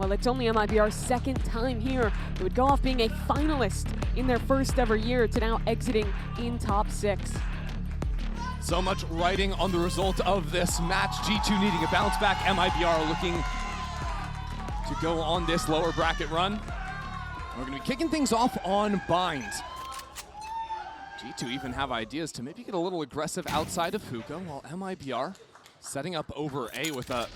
Well, it's only MIBR's second time here. They would go off being a finalist in their first ever year to now exiting in top 6. So much riding on the result of this match. G2 needing a bounce back. MIBR looking to go on this lower bracket run. We're going to be kicking things off on Bind. G2 even have ideas to maybe get a little aggressive outside of Hookah, while MIBR setting up over A with a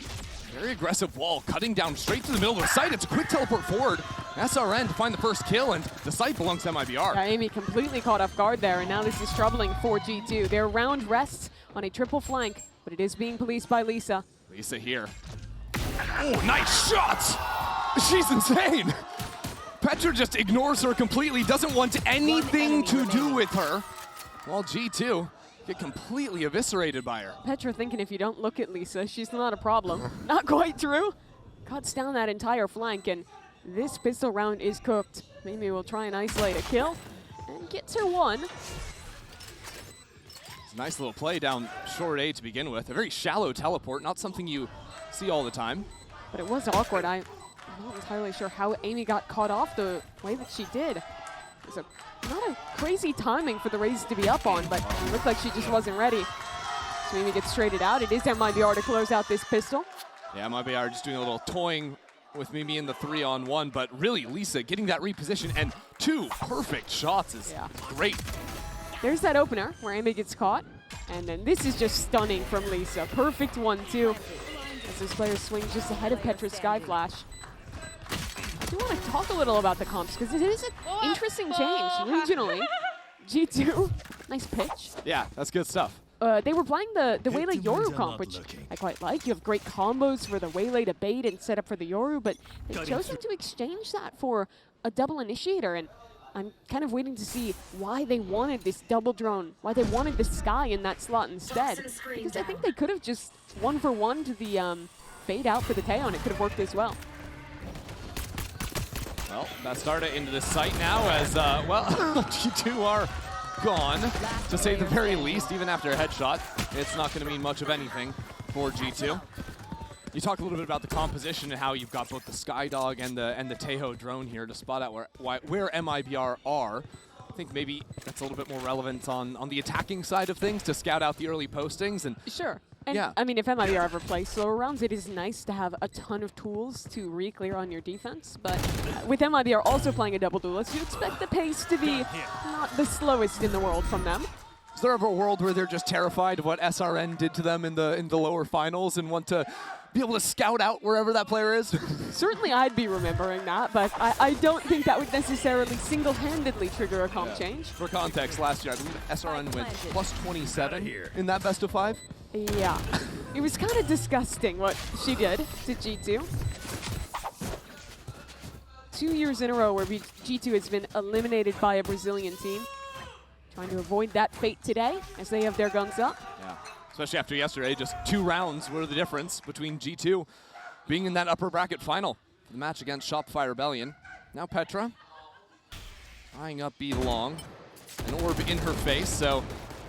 very aggressive wall, cutting down straight to the middle of the site. It's a quick teleport forward. SRN to find the first kill, and the site belongs to MIBR. Yeah, Amy completely caught off guard there, and now this is troubling for G2. Their round rests on a triple flank, but it is being policed by Lisa. Lisa here. Oh, nice shots! She's insane! Petra just ignores her completely, doesn't want anything to do with her, while G2 get completely eviscerated by her. Petra thinking if you don't look at Lisa, she's not a problem. Not quite true. Cuts down that entire flank, and this pistol round is cooked. Maybe we'll try and isolate a kill, and gets her one. It's a nice little play down short A to begin with. A very shallow teleport, not something you see all the time. But it was awkward. I'm not entirely sure how Amy got caught off the way that she did. It was not a crazy timing for the Rays to be up on, but it looked like she just wasn't ready. So Amy gets traded out. It is MIBR to close out this pistol. Yeah, MIBR just doing a little toying with Mimi in the 3-on-1, but really Lisa getting that reposition and 2 perfect shots is great. There's that opener where Amy gets caught, and then this is just stunning from Lisa. Perfect 1-2 as this player swings just ahead of Petra's Sky Flash. I do want to talk a little about the comps because it is an interesting change regionally. G2, nice pitch. Yeah, that's good stuff. They were playing the Waylay Yoru comp, which I quite like. You have great combos for the Waylay to bait and set up for the Yoru, but they've chosen to exchange that for a double initiator, and I'm kind of waiting to see why they wanted this double drone, why they wanted the Sky in that slot instead. Because I think they could have just 1-for-1 to the fade out for the Teo, and it could have worked as well. Well, Bastarda into the site now as, well, G2 are gone, to say the very least. Even after a headshot, it's not going to mean much of anything for G2. You talk a little bit about the composition and how you've got both the Skydog and the Tejo drone here to spot out where MIBR are. I think maybe that's a little bit more relevant on the attacking side of things to scout out the early postings. And sure. And I mean, if MIBR ever plays slower rounds, it is nice to have a ton of tools to re-clear on your defense. But with MIBR also playing a double duelist, you expect the pace to be not the slowest in the world from them. Is there ever a world where they're just terrified of what SRN did to them in the lower finals and want to be able to scout out wherever that player is? Certainly I'd be remembering that, but I don't think that would necessarily single-handedly trigger a comp change. For context, last year I believe SRN went plus 27 in that best of 5. Yeah, it was kind of disgusting what she did to G2. 2 years in a row where G2 has been eliminated by a Brazilian team. Trying to avoid that fate today as they have their guns up. Yeah, especially after yesterday, just 2 rounds were the difference between G2 being in that upper bracket final for the match against Shopify Rebellion. Now Petra eyeing up B long, an orb in her face, so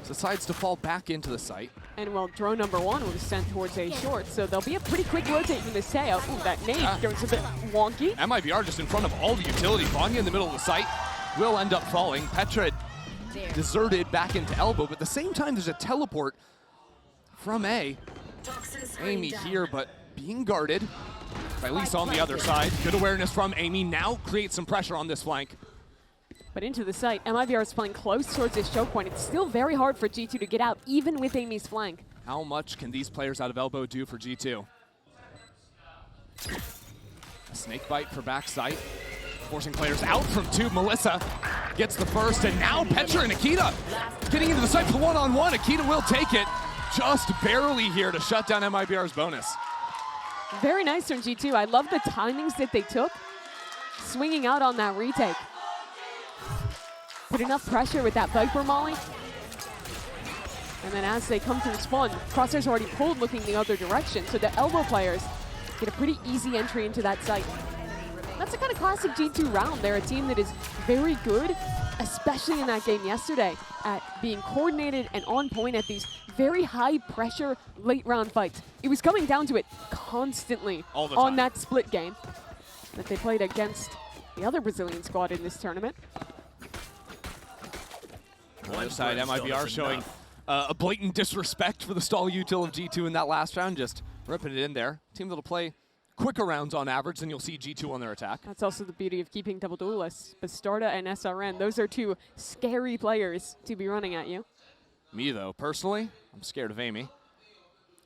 decides to fall back into the site. And well, drone number 1 was sent towards A short, so there'll be a pretty quick rotate from this Teo. Ooh, that nade goes a bit wonky. MIBR just in front of all the utility. Vanya in the middle of the site will end up falling. Petra deserted back into elbow, but at the same time there's a teleport from A. Amy here, but being guarded by Lisa on the other side. Good awareness from Amy, now creates some pressure on this flank. But into the site, MIBR is playing close towards this choke point. It's still very hard for G2 to get out, even with Amy's flank. How much can these players out of elbow do for G2? A snake bite for backside, forcing players out from 2. Melissa gets the first, and now Petra and Akita getting into the site for 1-on-1. Akita will take it, just barely here to shut down MIBR's bonus. Very nice from G2. I love the timings that they took, swinging out on that retake. Put enough pressure with that Viper Molly. And then as they come to respawn, Crosshair's already pulled looking the other direction, so the elbow players get a pretty easy entry into that site. That's a kind of classic G2 round. They're a team that is very good, especially in that game yesterday, at being coordinated and on point at these very high pressure late round fights. It was coming down to it constantly on that split game. that they played against the other Brazilian squad in this tournament. On the other side, MIBR showing a blatant disrespect for the stall util of G2 in that last round, just ripping it in there. Team that'll play quicker rounds on average than you'll see G2 on their attack. That's also the beauty of keeping double duelists. Bastarda and SRN, those are two scary players to be running at you. Me, though, personally, I'm scared of Amy.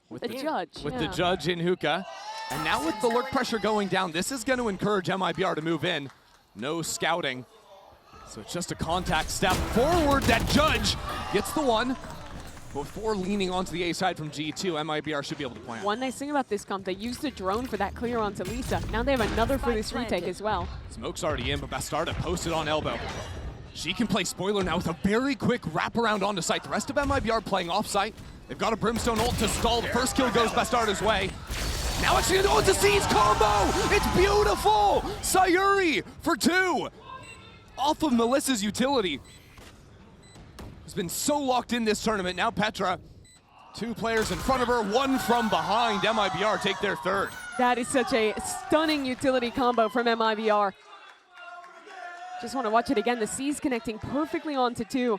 With the judge. With the judge in hookah. And now with the lurk pressure going down, this is going to encourage MIBR to move in. No scouting. So it's just a contact step forward. That judge gets the one. Before leaning onto the A side from G2, MIBR should be able to plant. One nice thing about this comp, they used the drone for that clear onto Lisa. Now they have another for this retake as well. Smoke's already in, but Bastarda posted on elbow. She can play spoiler now with a very quick wraparound onto site. The rest of MIBR playing off site. They've got a Brimstone ult to stall. The first kill goes Bastarda's way. Now it's going to go into C's combo. It's beautiful. Sayuri for 2. Off of Melissa's utility. Has been so locked in this tournament. Now Petra, 2 players in front of her, 1 from behind. MIBR take their 3rd. That is such a stunning utility combo from MIBR. Just want to watch it again. The C's connecting perfectly onto 2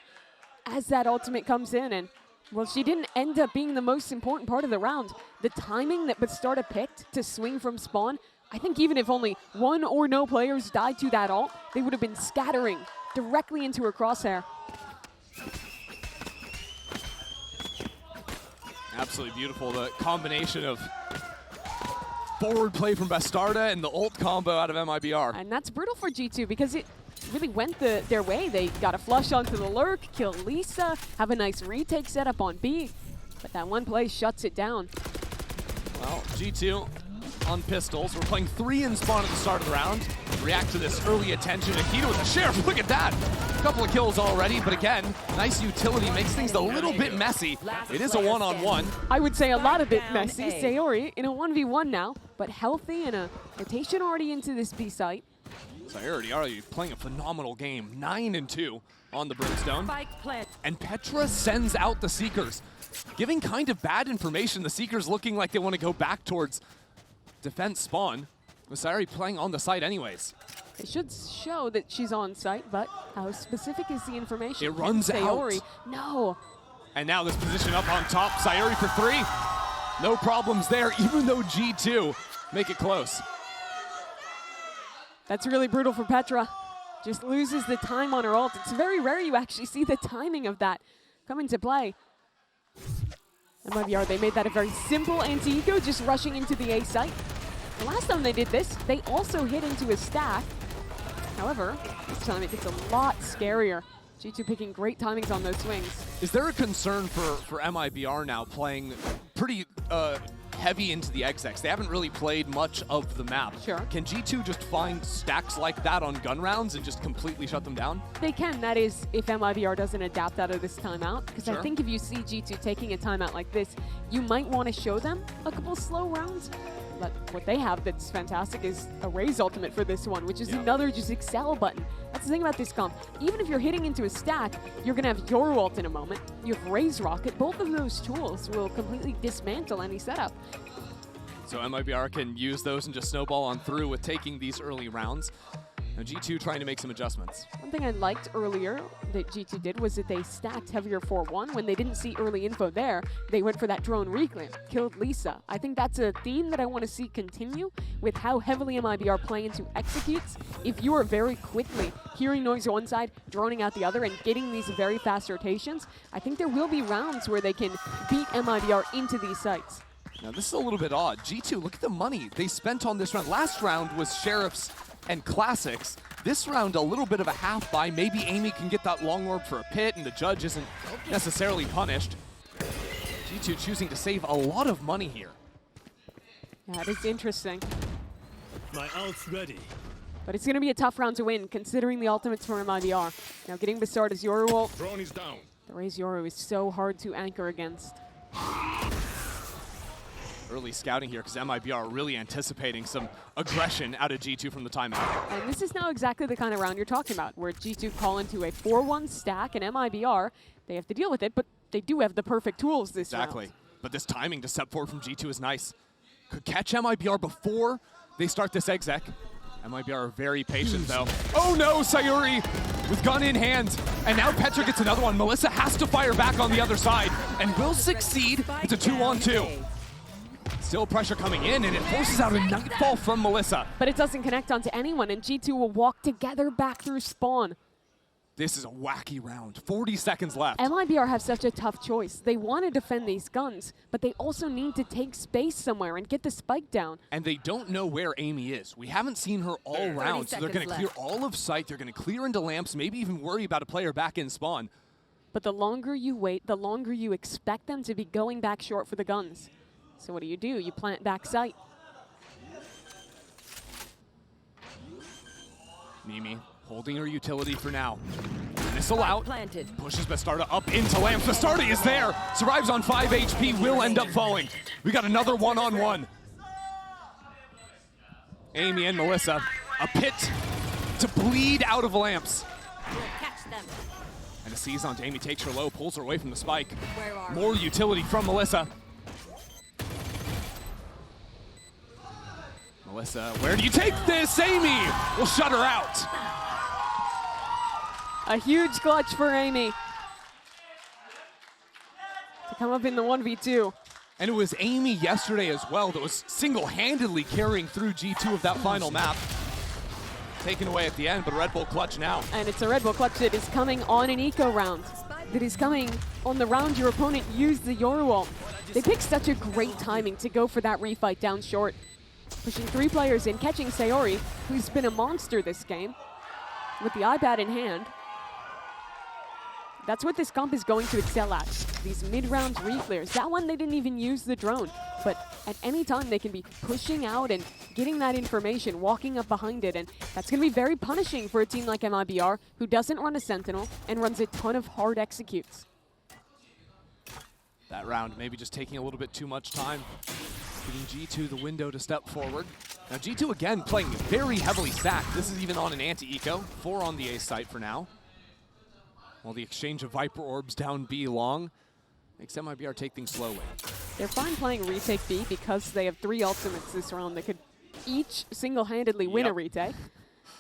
as that ultimate comes in. And, well, she didn't end up being the most important part of the round. The timing that Bastarda picked to swing from spawn, I think even if only 1 or no players died to that ult, they would have been scattering directly into her crosshair. Absolutely beautiful. The combination of forward play from Bastarda and the ult combo out of MIBR. And that's brutal for G2 because it really went their way. They got a flush onto the lurk, kill Lisa, have a nice retake set up on B, but that one play shuts it down. Well, G2 on pistols. We're playing 3 in spawn at the start of the round. React to this early attention. Akita with the sheriff, look at that! A couple of kills already, but again, nice utility, makes things a little bit messy. It is a one-on-one. I would say a lot of bit messy. Sayuri in a 1v1 now, but healthy and a rotation already into this B site. Sayuri already playing a phenomenal game. 9-2 on the Brimstone. And Petra sends out the Seekers, giving kind of bad information. The Seekers looking like they want to go back towards defense spawn. Sayuri playing on the site anyways. It should show that she's on site, but how specific is the information? It runs Sayuri. out. No. And now this position up on top. Sayuri for 3. No problems there, even though G2 make it close. That's really brutal for Petra. Just loses the time on her ult. It's very rare you actually see the timing of that come into play. MIBR, they made that a very simple anti-eco, just rushing into the A site. The last time they did this, they also hit into a stack. However, this time it gets a lot scarier. G2 picking great timings on those swings. Is there a concern for MIBR now playing pretty heavy into the XX? They haven't really played much of the map. Sure. Can G2 just find stacks like that on gun rounds and just completely shut them down? They can, that is if MIBR doesn't adapt out of this timeout. Because Sure. I think if you see G2 taking a timeout like this, you might want to show them a couple slow rounds. But what they have that's fantastic is a Raze ultimate for this one, which is another just excel button. That's the thing about this comp. Even if you're hitting into a stack, you're going to have your ult in a moment. You have Raze Rocket. Both of those tools will completely dismantle any setup. So MIBR can use those and just snowball on through with taking these early rounds. Now G2 trying to make some adjustments. One thing I liked earlier that G2 did was that they stacked heavier 4-1. When they didn't see early info there, they went for that drone reclaim, killed Lisa. I think that's a theme that I want to see continue with how heavily MIBR play into executes. If you are very quickly hearing noise on one side, droning out the other, and getting these very fast rotations, I think there will be rounds where they can beat MIBR into these sites. Now this is a little bit odd. G2, look at the money they spent on this round. Last round was Sheriffs and Classics. This round, a little bit of a half buy. Maybe Amy can get that long orb for a pit and the judge isn't necessarily punished. G2 choosing to save a lot of money here. Yeah, it is interesting. My ult's ready. But it's going to be a tough round to win, considering the ultimates from MIBR. Now getting Bastarda's Yoru ult. Drone is down. The Raze Yoru is so hard to anchor against. Early scouting here because MIBR really anticipating some aggression out of G2 from the timeout. And this is now exactly the kind of round you're talking about, where G2 call into a 4-1 stack, and MIBR, they have to deal with it, but they do have the perfect tools this round. Exactly. But this timing to step forward from G2 is nice. Could catch MIBR before they start this exec. MIBR are very patient though. Oh no, Sayuri with gun in hand. And now Petra gets another one. Melissa has to fire back on the other side and will succeed. It's a 2-on-2. Still pressure coming in, and it forces out a nightfall from Melissa. But it doesn't connect onto anyone, and G2 will walk together back through spawn. This is a wacky round. 40 seconds left. MIBR have such a tough choice. They want to defend these guns, but they also need to take space somewhere and get the spike down. And they don't know where Amy is. We haven't seen her all round, so they're going to clear all of sight. They're going to clear into lamps, maybe even worry about a player back in spawn. But the longer you wait, the longer you expect them to be going back short for the guns. So what do? You plant back sight. Mimi holding her utility for now. Missile out, pushes Bastarda up into lamps. Bastarda is there, survives on 5 HP, will end up falling. We got another one-on-one. Amy and Melissa, a pit to bleed out of lamps. And a seize onto Amy, takes her low, pulls her away from the spike. More utility from Melissa. Melissa, where do you take this? Amy will shut her out. A huge clutch for Amy to come up in the 1v2. And it was Amy yesterday as well that was single-handedly carrying through G2 of that final map. Taken away at the end, but a Red Bull clutch now. And it's a Red Bull clutch that is coming on an eco round. That is coming on the round your opponent used the Yoru ult. They picked such a great timing to go for that refight down short. Pushing 3 players in, catching Sayuri, who's been a monster this game, with the iPad in hand. That's what this comp is going to excel at. These mid-round reflares. That one, they didn't even use the drone. But at any time, they can be pushing out and getting that information, walking up behind it. And that's going to be very punishing for a team like MIBR, who doesn't run a Sentinel and runs a ton of hard executes. That round maybe just taking a little bit too much time. Giving G2 the window to step forward. Now G2 again playing very heavily stacked. This is even on an anti-eco. 4 on the A site for now. While the exchange of Viper Orbs down B long makes MIBR take things slowly. They're fine playing retake B because they have 3 ultimates this round that could each single-handedly win a retake.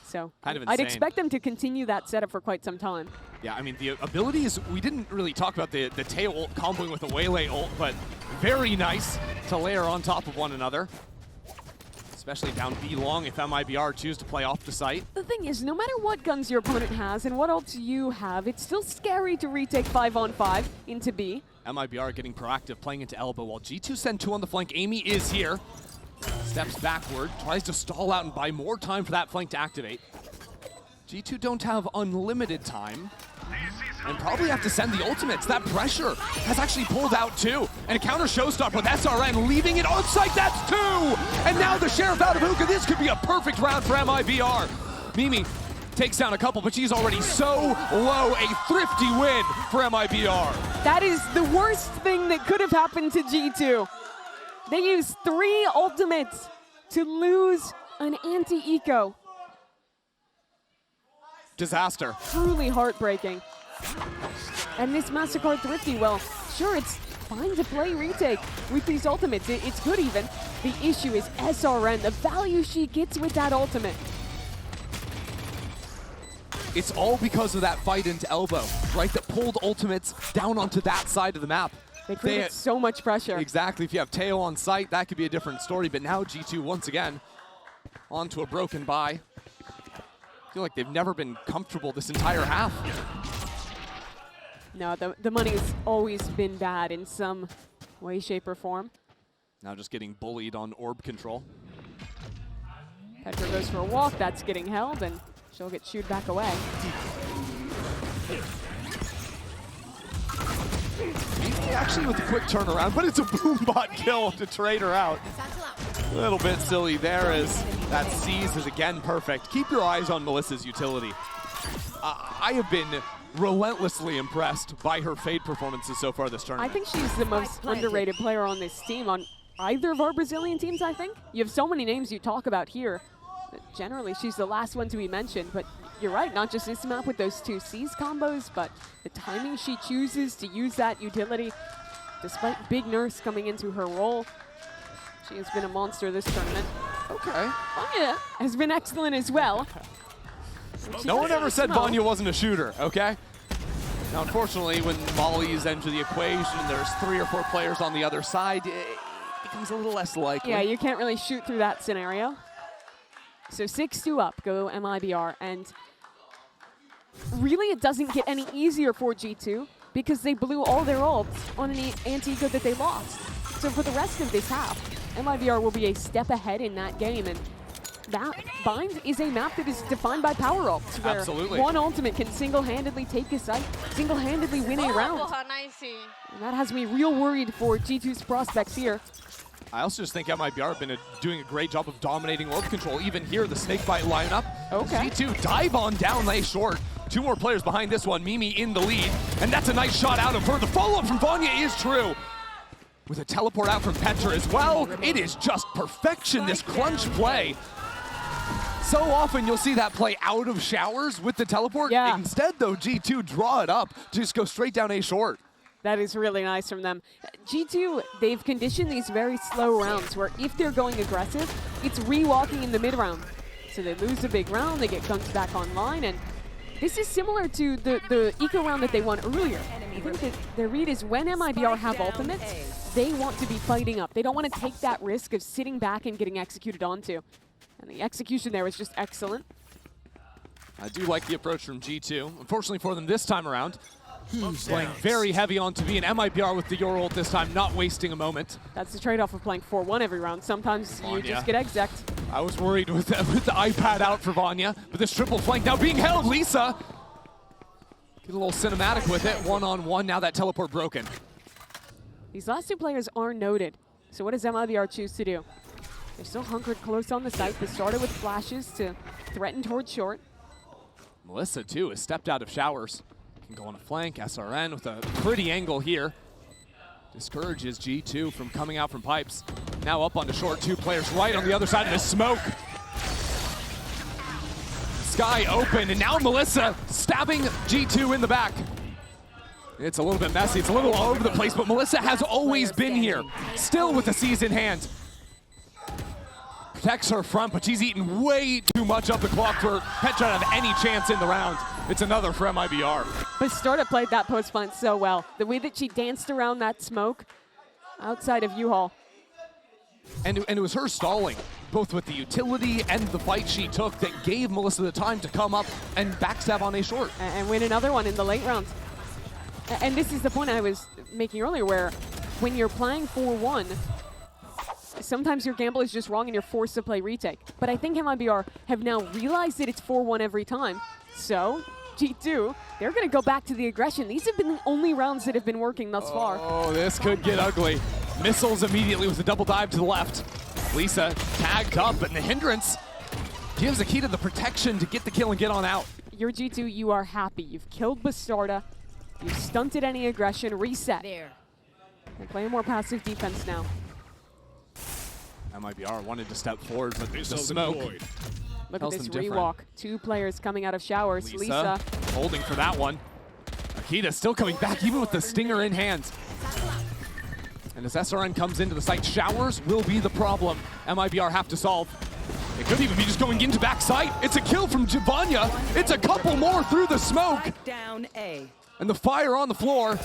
So kind of I'd insane. expect them to continue that setup for quite some time. Yeah, I mean, the abilities, we didn't really talk about the tail ult comboing with the Waylay ult, but very nice to layer on top of one another. Especially down B long if MIBR choose to play off the site. The thing is, no matter what guns your opponent has and what ults you have, it's still scary to retake 5-on-5 into B. MIBR getting proactive, playing into elbow, while G2 send 2 on the flank. Amy is here. Steps backward, tries to stall out and buy more time for that flank to activate. G2 don't have unlimited time and probably have to send the ultimates. That pressure has actually pulled out 2. And a counter showstopper with SRN leaving it on site. That's 2! And now the Sheriff out of hookah. This could be a perfect round for MIBR. Mimi takes down a couple, but she's already so low. A thrifty win for MIBR. That is the worst thing that could have happened to G2. They used 3 ultimates to lose an anti-eco. Disaster. Truly heartbreaking. And this MasterCard Thrifty, well, sure, it's fine to play retake with these ultimates. It's good even. The issue is SRN, the value she gets with that ultimate. It's all because of that fight into elbow, right? That pulled ultimates down onto that side of the map. They created so much pressure. Exactly. If you have Teo on site, that could be a different story. But now G2 once again onto a broken bye. I feel like they've never been comfortable this entire half. No, the money's always been bad in some way, shape, or form. Now just getting bullied on orb control. Petra goes for a walk. That's getting held, and she'll get shooed back away. Actually with a quick turnaround, but it's a boombot kill to trade her out. A little bit silly there as that seize is again perfect. Keep your eyes on Melissa's utility. I have been relentlessly impressed by her Fade performances so far this tournament. I think she's the most underrated player on this team, on either of our Brazilian teams, I think. You have so many names you talk about here, but generally she's the last one to be mentioned. But you're right, not just this map with those 2 seize combos, but the timing she chooses to use that utility. Despite Big Nurse coming into her role, she has been a monster this tournament. Okay. Vanya has been excellent as well. No one ever said Smoke. Vanya wasn't a shooter, okay? Now, unfortunately, when volleys enter the equation, there's 3 or 4 players on the other side, it becomes a little less likely. Yeah, you can't really shoot through that scenario. So 6-2 up go MIBR, and really it doesn't get any easier for G2 because they blew all their ults on an anti-eco that they lost. So for the rest of this half, MIBR will be a step ahead in that game, and that Bind is a map that is defined by power ults, where Absolutely. one ultimate can single-handedly take a site, single-handedly win a round. And that has me real worried for G2's prospects here. I also just think MIBR have been doing a great job of dominating orb control. Even here, the snakebite lineup. Okay. G2 dive on down lay short. 2 more players behind this one. Mimi in the lead. And that's a nice shot out of her. The follow-up from Vanya is true. With a teleport out from Petra as well. It is just perfection, this crunch play. So often you'll see that play out of showers with the teleport. Yeah. Instead, though, G2 draw it up to just go straight down A short. That is really nice from them. G2, they've conditioned these very slow rounds where if they're going aggressive, it's re-walking in the mid-round. So they lose a big round, they get gunked back online, and this is similar to the eco round that they won earlier. I think that their read is when MIBR have ultimates, they want to be fighting up. They don't want to take that risk of sitting back and getting executed onto. And the execution there was just excellent. I do like the approach from G2. Unfortunately for them this time around, playing very heavy onto B, and MIBR with the Yor ult this time, not wasting a moment. That's the trade-off of playing 4-1 every round. Sometimes you just get exec'd. I was worried with the iPad out for Vanya, but this triple flank now being held. Lisa, get a little cinematic with it. 1-on-1, now that teleport broken. These last 2 players are noted. So what does MIBR choose to do? They're still hunkered close on the site. They started with flashes to threaten towards short. Melissa, too, has stepped out of showers. Can go on a flank. SRN with a pretty angle here. Discourages G2 from coming out from pipes. Now up onto short. 2 players right on the other side of the smoke. Sky open, and now Melissa stabbing G2 in the back. It's a little bit messy. It's a little all over the place, but Melissa has always been here. Still with the seize in hand. Protects her front, but she's eaten way too much of the clock for Petra to have any chance in the round. It's another for MIBR. But Startup played that post plant so well. The way that she danced around that smoke outside of U-Haul. And it was her stalling, both with the utility and the fight she took, that gave Melissa the time to come up and backstab on A short. And win another one in the late rounds. And this is the point I was making earlier, where when you're playing 4-1, sometimes your gamble is just wrong and you're forced to play retake. But I think MIBR have now realized that it's 4-1 every time. So, G2, they're going to go back to the aggression. These have been the only rounds that have been working thus far. Oh, this could get ugly. Missiles immediately with a double dive to the left. Lisa tagged up, and the hindrance gives Akita the protection to get the kill and get on out. You're G2, you are happy. You've killed Bastarda. You've stunted any aggression. Reset. There. And playing more passive defense now. MIBR wanted to step forward, but the smoke. Look Tells at this them different. rewalk. 2 players coming out of showers. Lisa. Holding for that one. Akita still coming back, even with the stinger in hand. And as SRN comes into the site, showers will be the problem MIBR have to solve. It could even be just going into backside. It's a kill from Vanya. It's a couple more through the smoke. Down A. And the fire on the floor.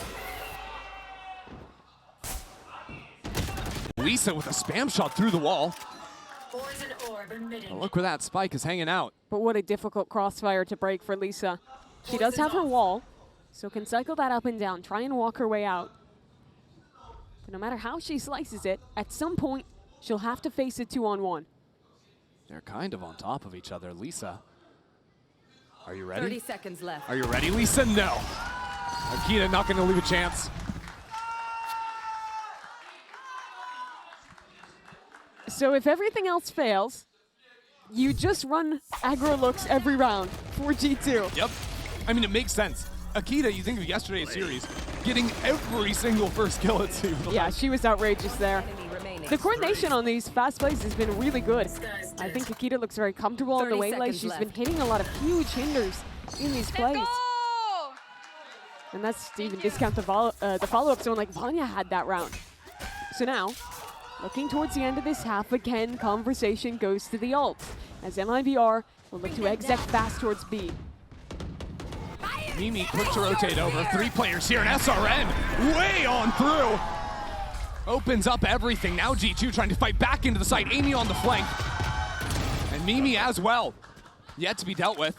Lisa with a spam shot through the wall. Oh, look where that spike is hanging out. But what a difficult crossfire to break for Lisa. She does have her wall, so can cycle that up and down, try and walk her way out. But no matter how she slices it, at some point, she'll have to face a 2-on-1. They're kind of on top of each other. Lisa, are you ready? 30 seconds left. Are you ready, Lisa? No. Akita not going to leave a chance. So if everything else fails, you just run aggro looks every round for G2. Yep. I mean, it makes sense. Akita, you think of yesterday's series, getting every single first kill it seems like. Yeah, she was outrageous there. The coordination on these fast plays has been really good. I think Akita looks very comfortable on the waylay. She's been hitting a lot of huge hinders in these plays. And that's to even discount the follow-up zone like Vanya had that round. So now, Looking towards the end of this half, again, conversation goes to the ult, as MIBR will look to exec fast towards B. Mimi quick to rotate over. 3 players here, and SRN way on through. Opens up everything. Now G2 trying to fight back into the site. Amy on the flank. And Mimi as well. Yet to be dealt with.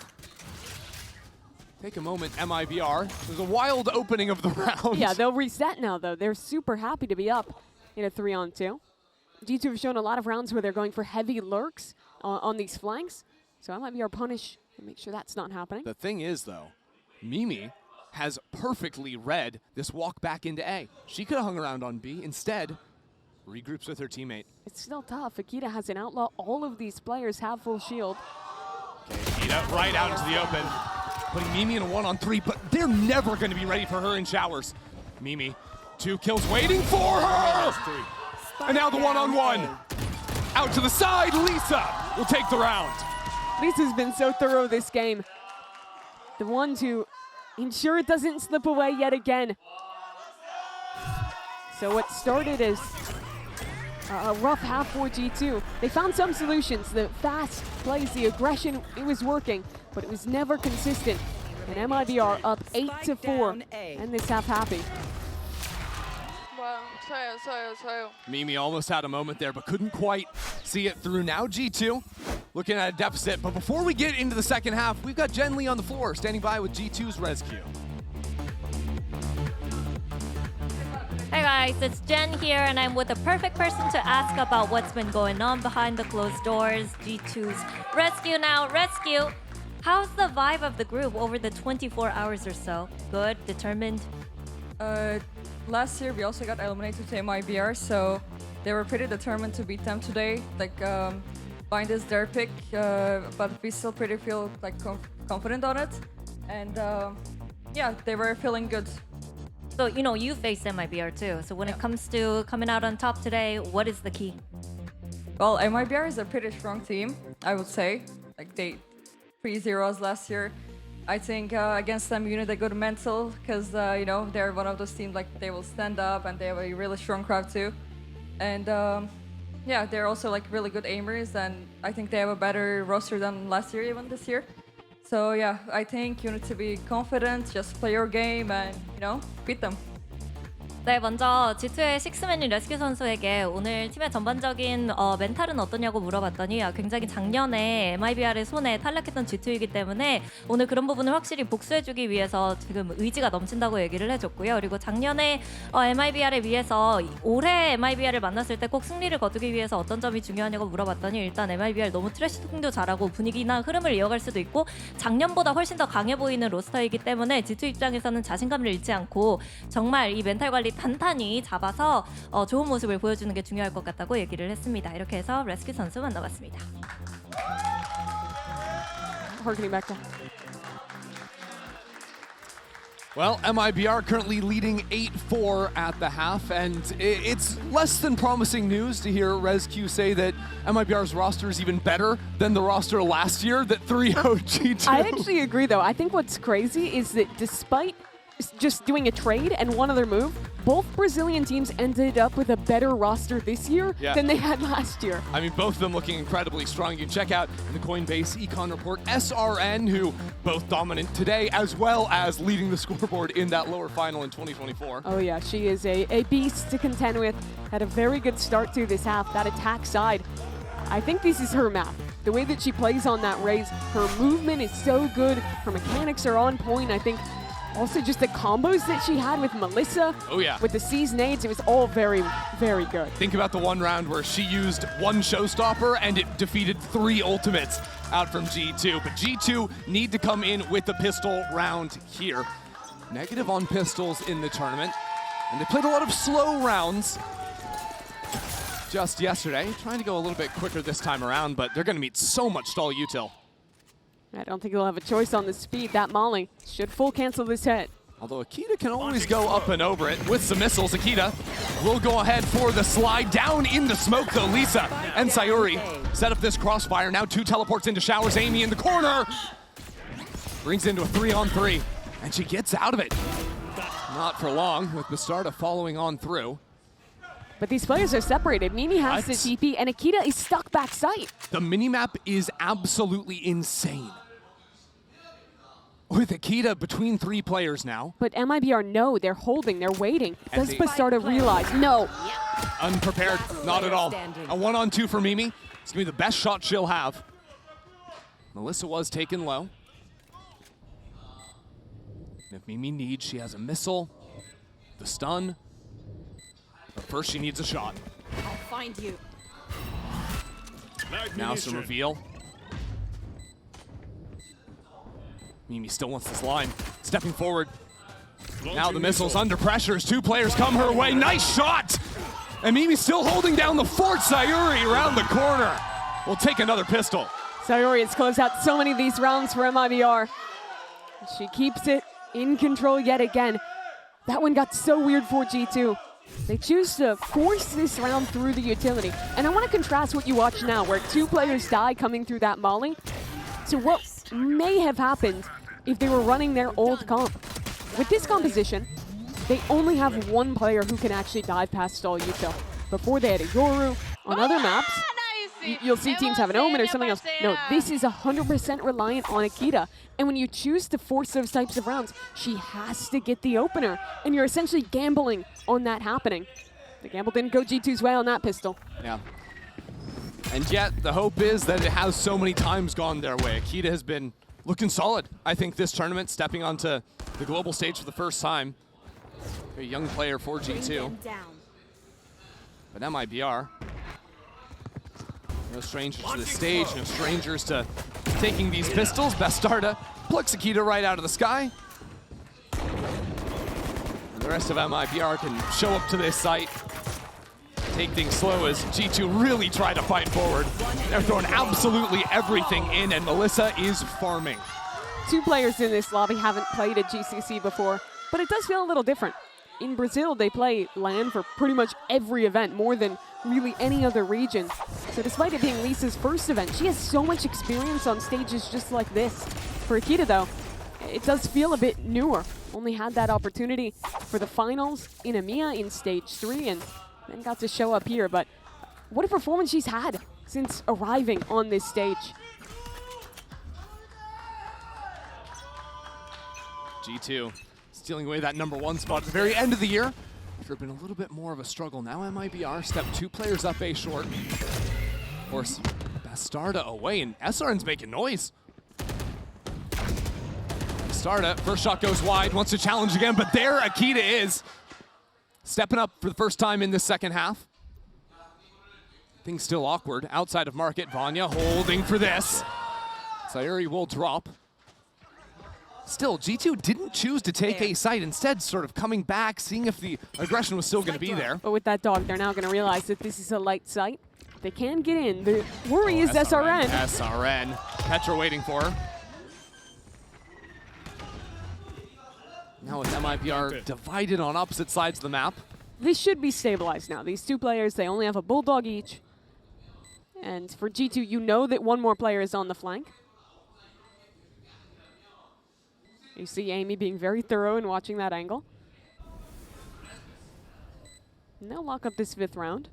Take a moment, MIBR. There's a wild opening of the round. Yeah, they'll reset now, though. They're super happy to be up in a 3-on-2. G2 have shown a lot of rounds where they're going for heavy lurks on these flanks. So MIBR punish and make sure that's not happening. The thing is, though, Mimi has perfectly read this walk back into A. She could have hung around on B. Instead, regroups with her teammate. It's still tough. Akita has an outlaw. All of these players have full shield. Okay, Akita right out into the open. Putting Mimi in a 1-on-3, but they're never going to be ready for her in showers. Mimi, 2 kills waiting for her! And now the 1-on-1. Out to the side, Lisa will take the round. Lisa's been so thorough this game. The one to ensure it doesn't slip away yet again. So what started as a rough half for G2, they found some solutions. The fast plays, the aggression, it was working, but it was never consistent. And MIBR up 8-4, and this half happy. Wow, 저요. Mimi almost had a moment there, but couldn't quite see it through. Now G2 looking at a deficit, but before we get into the second half, we've got Jen Lee on the floor, standing by with G2's rescue. Hey guys, it's Jen here, and I'm with the perfect person to ask about what's been going on behind the closed doors. G2's rescue now. Rescue, how's the vibe of the group over the 24 hours or so? Good? Determined? Last year we also got eliminated to MIBR, so they were pretty determined to beat them today. Like, Bind is their pick, but we still pretty feel like confident on it. And yeah, they were feeling good. So, you know, you faced MIBR too. So when it comes to coming out on top today, what is the key? Well, MIBR is a pretty strong team, I would say. Like, they 3-0 last year. I think against them you need a good mental, because you know, they're one of those teams like they will stand up and they have a really strong crowd too. And yeah, they're also like really good aimers, and I think they have a better roster than last year, even this year. So yeah, I think you need to be confident, just play your game and, you know, beat them. 네, 먼저 G2의 식스맨인 레스큐 선수에게 오늘 팀의 전반적인 멘탈은 어떠냐고 물어봤더니 굉장히 작년에 MIBR의 손에 탈락했던 G2이기 때문에 오늘 그런 부분을 확실히 복수해주기 위해서 지금 의지가 넘친다고 얘기를 해줬고요. 그리고 작년에 MIBR에 비해서 올해 MIBR을 만났을 때 꼭 승리를 거두기 위해서 어떤 점이 중요하냐고 물어봤더니 일단 MIBR 너무 트래시 토킹도 잘하고 분위기나 흐름을 이어갈 수도 있고 작년보다 훨씬 더 강해 보이는 로스터이기 때문에 G2 입장에서는 자신감을 잃지 않고 정말 이 멘탈 관리 단단히 잡아서 좋은 모습을 보여주는 게 중요할 것 같다고 얘기를 했습니다. 이렇게 해서 레스큐 선수 만나봤습니다. Harkening back down. Well, MIBR currently leading 8-4 at the half, and it's less than promising news to hear ResQ say that MIBR's roster is even better than the roster last year that 3-0 G2. I actually agree, though. I think what's crazy is that despite just doing a trade and one other move, both Brazilian teams ended up with a better roster this year than they had last year. I mean, both of them looking incredibly strong. You can check out in the Coinbase Econ report, SRN, who both dominant today, as well as leading the scoreboard in that lower final in 2024. Oh yeah, she is a beast to contend with. Had a very good start to this half, that attack side. I think this is her map. The way that she plays on that raise, her movement is so good, her mechanics are on point. I think also just the combos that she had with Melissa, with the C's nades, it was all very, very good. Think about the one round where she used one showstopper and it defeated 3 ultimates out from G2. But G2 need to come in with the pistol round here. Negative on pistols in the tournament. And they played a lot of slow rounds just yesterday. Trying to go a little bit quicker this time around, but they're going to meet so much stall util. I don't think he'll have a choice on the speed. That Molly should full cancel this hit. Although Akita can always go up and over it with some missiles. Akita will go ahead for the slide down in the smoke though. Lisa and Sayuri set up this crossfire. Now 2 teleports into showers. Amy in the corner. Brings into a 3-on-3. And she gets out of it. Not for long with Bastarda following on through. But these players are separated. Mimi has the TP, and Akita is stuck backside. The minimap is absolutely insane. With Akita between 3 players now. But MIBR know, they're holding, they're waiting. And Does Bastarda realize? No. Unprepared, not at all. A 1-on-2 for Mimi. It's gonna be the best shot she'll have. Melissa was taken low. And if Mimi needs, she has a missile, the stun. But first she needs a shot. I'll find you. Now some reveal. Mimi still wants this line. Stepping forward. Now the missile's under pressure as 2 players come her way. Nice shot! And Mimi's still holding down the fort. Sayuri around the corner. We'll take another pistol. Sayuri has closed out so many of these rounds for MIBR. She keeps it in control yet again. That one got so weird for G2. They choose to force this round through the utility. And I want to contrast what you watch now, where 2 players die coming through that molly, to what may have happened if they were running their old comp. With this composition, they only have 1 player who can actually dive past stall util. Before they had a Yoru. On other maps, you'll see teams have an Omen or something else. No, this is 100% reliant on Akita. And when you choose to force those types of rounds, she has to get the opener. And you're essentially gambling on that happening. The gamble didn't go G2's way on that pistol. Yeah. And yet, the hope is that it has so many times gone their way. Akita has been looking solid, I think, this tournament, stepping onto the global stage for the first time. A young player for G2. But MIBR, no strangers to the stage, no strangers to taking these pistols. Bastarda plucks Akita right out of the sky. And the rest of MIBR can show up to this site, take things slow as G2 really try to fight forward. They're throwing absolutely everything in, and Melissa is farming. 2 players in this lobby haven't played at GCC before, but it does feel a little different. In Brazil, they play LAN for pretty much every event, more than really any other region. So despite it being Lisa's first event, she has so much experience on stages just like this. For Akita, though, it does feel a bit newer. Only had that opportunity for the finals in EMEA in stage 3, and then got to show up here. But what a performance she's had since arriving on this stage. G2 stealing away that #1 spot at the very end of the year. After been a little bit more of a struggle. Now MIBR step 2 players up A short. Of course, Bastarda away, and SRN's making noise. Bastarda, first shot goes wide, wants to challenge again, but there Akita is. Stepping up for the first time in the second half. Things still awkward outside of market. Vanya holding for this. Sayuri will drop. Still, G2 didn't choose to take a site, instead sort of coming back, seeing if the aggression was still going to be there. But with that dog, they're now going to realize that this is a light site. They can get in. The worry is SRN. SRN. Petra waiting for her. Now with MIBR divided on opposite sides of the map. This should be stabilized now. These 2 players, they only have a bulldog each. And for G2, you know that 1 more player is on the flank. You see Amy being very thorough in watching that angle. And they'll lock up this 5th round.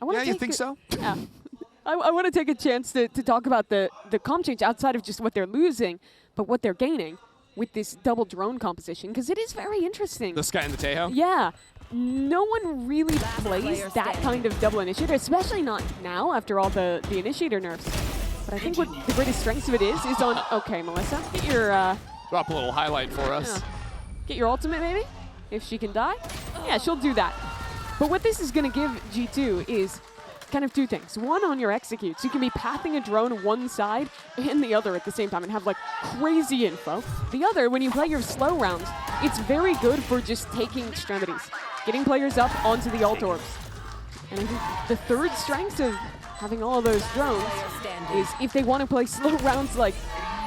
Yeah, you think so? Yeah. I want to take a chance to talk about the comp change outside of just what they're losing, but what they're gaining with this double drone composition, because it is very interesting. The Sky and the Tejo? Yeah. No one really plays that kind of double initiator, especially not now after all the initiator nerfs. But I think what the greatest strength of it is on... Okay, Melissa, get your... Drop a little highlight for us. Yeah. Get your ultimate, maybe? If she can die? Yeah, she'll do that. But what this is going to give G2 is kind of 2 things. 1, on your executes. You can be pathing a drone one side and the other at the same time and have, like, crazy info. The other, when you play your slow rounds, it's very good for just taking extremities. Getting players up onto the ult orbs. And I think the 3rd strength of having all of those drones is if they want to play slow rounds like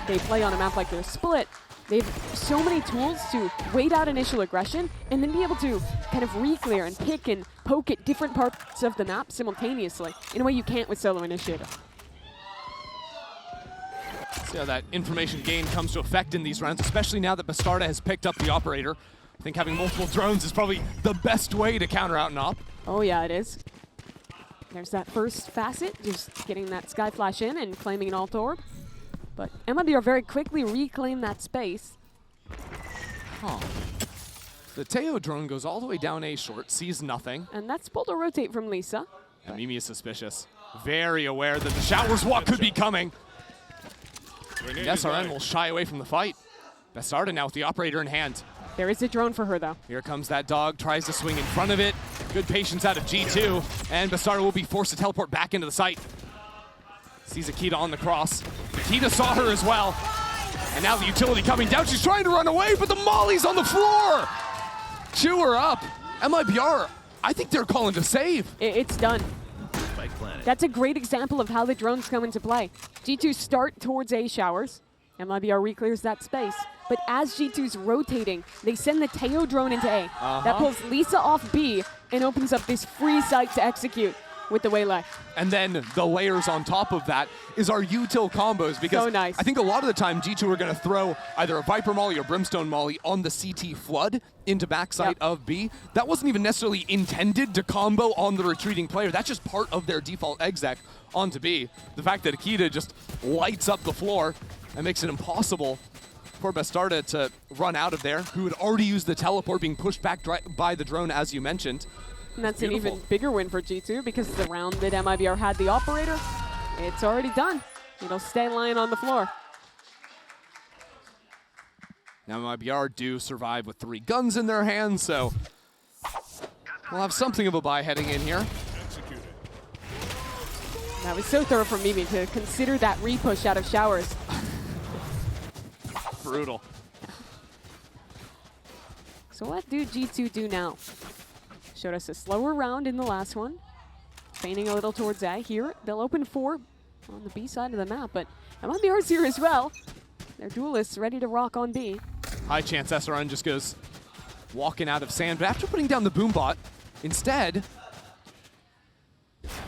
they play on a map like they're split, they have so many tools to wait out initial aggression and then be able to kind of re-clear and pick and poke at different parts of the map simultaneously in a way you can't with solo initiator. See how that information gain comes to effect in these rounds, especially now that Bastarda has picked up the operator. I think having multiple drones is probably the best way to counter out an op. Oh yeah, it is. There's that first facet, just getting that Sky Flash in and claiming an alt orb. But MIBR very quickly reclaim that space. Huh. The Teo drone goes all the way down A short, sees nothing. And that's pulled a rotate from Lisa. And Mimi is suspicious. Very aware that the Showers Walk could be coming. And SRN will shy away from the fight. Bastarda now with the operator in hand. There is a drone for her though. Here comes that dog, tries to swing in front of it. Good patience out of G2, and Bastarda will be forced to teleport back into the site. Sees Akita on the cross. Akita saw her as well. And now the utility coming down. She's trying to run away, but the Molly's on the floor. Chew her up. MIBR, I think they're calling to save. It's done. Spike planet. That's a great example of how the drones come into play. G2 start towards A showers. MIBR reclears that space. But as G2's rotating, they send the Teo drone into A. That pulls Lisa off B and opens up this free site to execute with the waylay. And then the layers on top of that is our util combos, because So nice. I think a lot of the time G2 are going to throw either a Viper Molly or Brimstone Molly on the CT flood into backside of B. That wasn't even necessarily intended to combo on the retreating player. That's just part of their default exec onto B. The fact that Akita just lights up the floor and makes it impossible for Bastarda to run out of there, who had already used the teleport, being pushed back by the drone, as you mentioned. And that's Beautiful. an even bigger win for G2 because the round that MIBR had the operator, it's already done. It'll stay lying on the floor. Now MIBR do survive with 3 guns in their hands, so we'll have something of a bye heading in here. That was so thorough from Mimi to consider that repush out of showers. Brutal. So what do G2 do now? Showed us a slower round in the last one. Feigning a little towards A. Here, they'll open 4 on the B side of the map, but MIBR's here as well. They're duelists ready to rock on B. High chance SRN just goes walking out of sand, but after putting down the boom bot, instead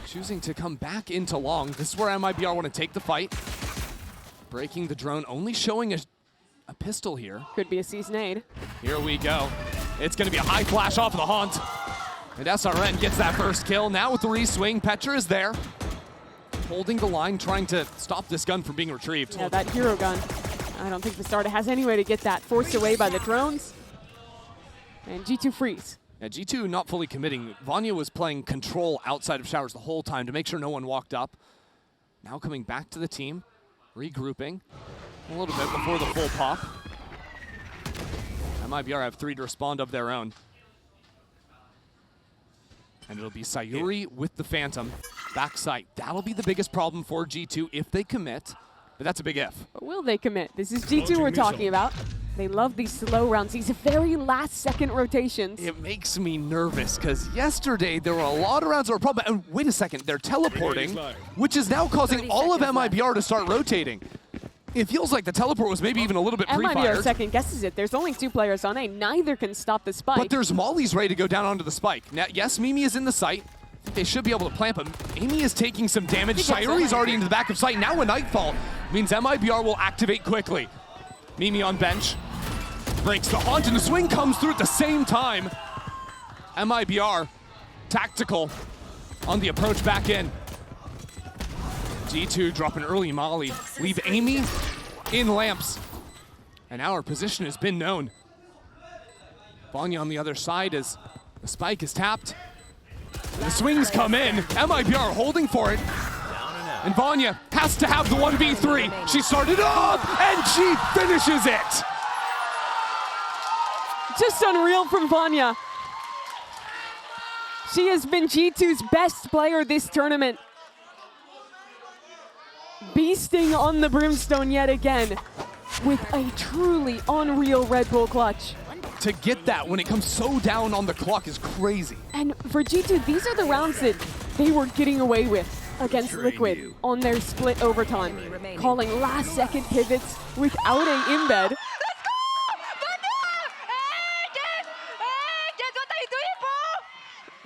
choosing to come back into long. This is where MIBR want to take the fight. Breaking the drone, only showing a pistol here. Could be a seasonade. Here we go. It's going to be a high flash off of the Haunt. And SRN gets that first kill. Now with the re-swing, Petra is there. Holding the line, trying to stop this gun from being retrieved. Yeah, that hero gun. I don't think Bastarda has any way to get that forced away by the drones. And G2 freeze. Yeah, G2 not fully committing. Vanya was playing control outside of showers the whole time to make sure no one walked up. Now coming back to the team, regrouping a little bit before the full pop. MIBR have 3 to respond of their own. And it'll be Sayuri with the Phantom. Backside. That'll be the biggest problem for G2 if they commit. But that's a big if. But will they commit? This is G2 we're talking about. They love these slow rounds, these very last second rotations. It makes me nervous because yesterday there were a lot of rounds that were problem. And wait a second, they're teleporting, which is now causing all of MIBR to start rotating. It feels like the teleport was maybe even a little bit MIBR pre-fired. second guesses it. There's only 2 players on A. Neither can stop the spike. But there's Molly's ready to go down onto the spike. Now, yes, Mimi is in the site. I think they should be able to plant, but Amy is taking some damage. Sayuri's already into the back of sight. Now a Nightfall means MIBR will activate quickly. Mimi on bench. Breaks the Haunt, and the swing comes through at the same time. MIBR, tactical on the approach back in. G2 drop an early Molly. Leave Amy in lamps. And our position has been known. Vanya on the other side as the spike is tapped. The swings come in. MIBR holding for it. And Vanya has to have the 1v3. She started up, and she finishes it. Just unreal from Vanya. She has been G2's best player this tournament. Beasting on the Brimstone yet again with a truly unreal Red Bull clutch. To get that when it comes so down on the clock is crazy. And for G2, these are the rounds that they were getting away with against Liquid on their split overtime. Calling last second pivots without a embed.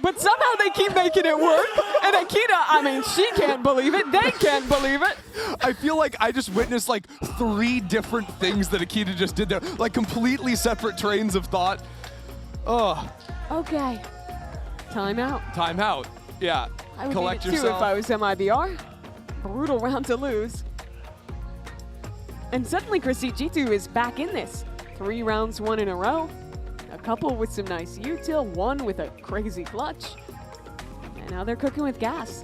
But somehow they keep making it work. And Akita, I mean, she can't believe it. They can't believe it. I feel like I just witnessed like 3 different things that Akita just did there. Like completely separate trains of thought. Oh, Okay. Timeout. timeout. Yeah, I would collect need it too yourself. if I was MIBR. Brutal round to lose. And suddenly, Chrissy, G2 is back in this. 3 rounds won in a row. A couple with some nice util, one with a crazy clutch. And now they're cooking with gas.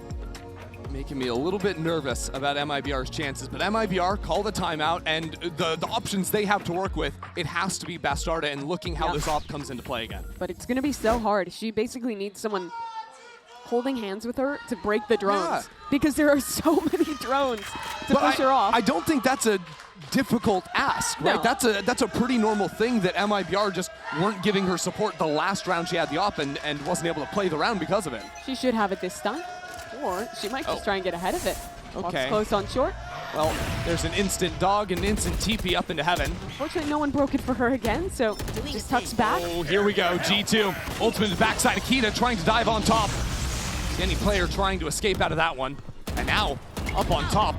Making me a little bit nervous about MIBR's chances, but MIBR call the timeout, and the options they have to work with, it has to be Bastarda, and looking how this op comes into play again. But it's going to be so hard. She basically needs someone holding hands with her to break the drones. Yeah. Because there are so many drones to push her off. I don't think that's a difficult ask, right? No. That's a pretty normal thing that MIBR just weren't giving her support the last round she had the op and wasn't able to play the round because of it. She should have it this time. Or she might just try and get ahead of it. Walks Okay. close on short. Well, there's an instant dog and an instant TP up into heaven. Fortunately, no one broke it for her again, so just tucks back. Oh, here we go, G2. Ultimate backside, Akita trying to dive on top. Any player trying to escape out of that one. And now, up on top.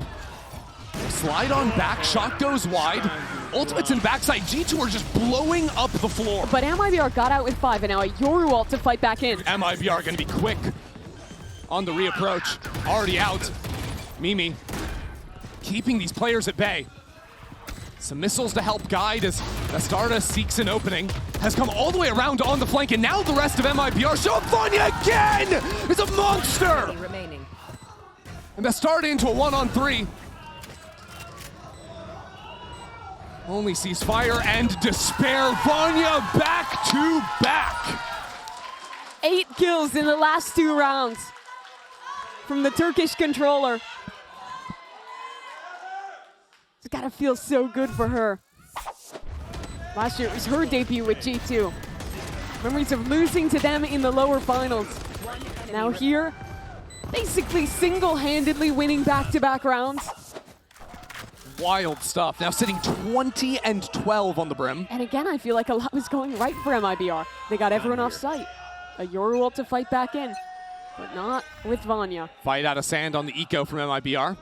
Slide on back, shot goes wide. Ultimates in backside, G2 are just blowing up the floor. But MIBR got out with 5, and now a Yoru ult to fight back in. MIBR gonna be quick on the reapproach. Already out. Mimi keeping these players at bay. Some missiles to help guide as Bastarda seeks an opening. Has come all the way around on the flank, and now the rest of MIBR show up. Vanya again! It's a monster! And Bastarda into a 1-on-3. Only sees fire and despair. Vanya back to back. 8 kills in the last 2 rounds from the Turkish controller. It's gotta feel so good for her. Last year it was her debut with G2. Memories of losing to them in the lower finals. Now here, basically single-handedly winning back-to-back rounds. Wild stuff. Now sitting 20-12 on the brim. And again, I feel like a lot was going right for MIBR. They got everyone off site. A Yoru ult to fight back in, but not with Vanya. Fight out of sand on the eco from MIBR.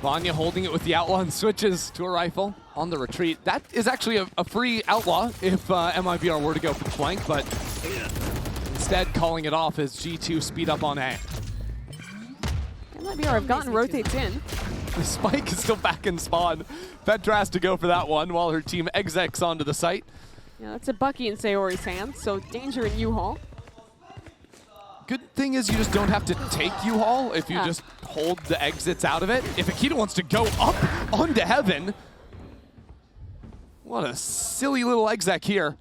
Vanya holding it with the outlaw and switches to a rifle on the retreat. That is actually a free outlaw if MIBR were to go for the flank, but instead calling it off as G2 speed up on A. MIBR have gotten rotates in. The spike is still back in spawn. Petra has to go for that one while her team execs onto the site. Yeah, that's a Bucky in Sayori's hands, so danger in U-Haul. Good thing is you just don't have to take U-Haul if you just hold the exits out of it. If Akita wants to go up onto heaven, what a silly little exec here.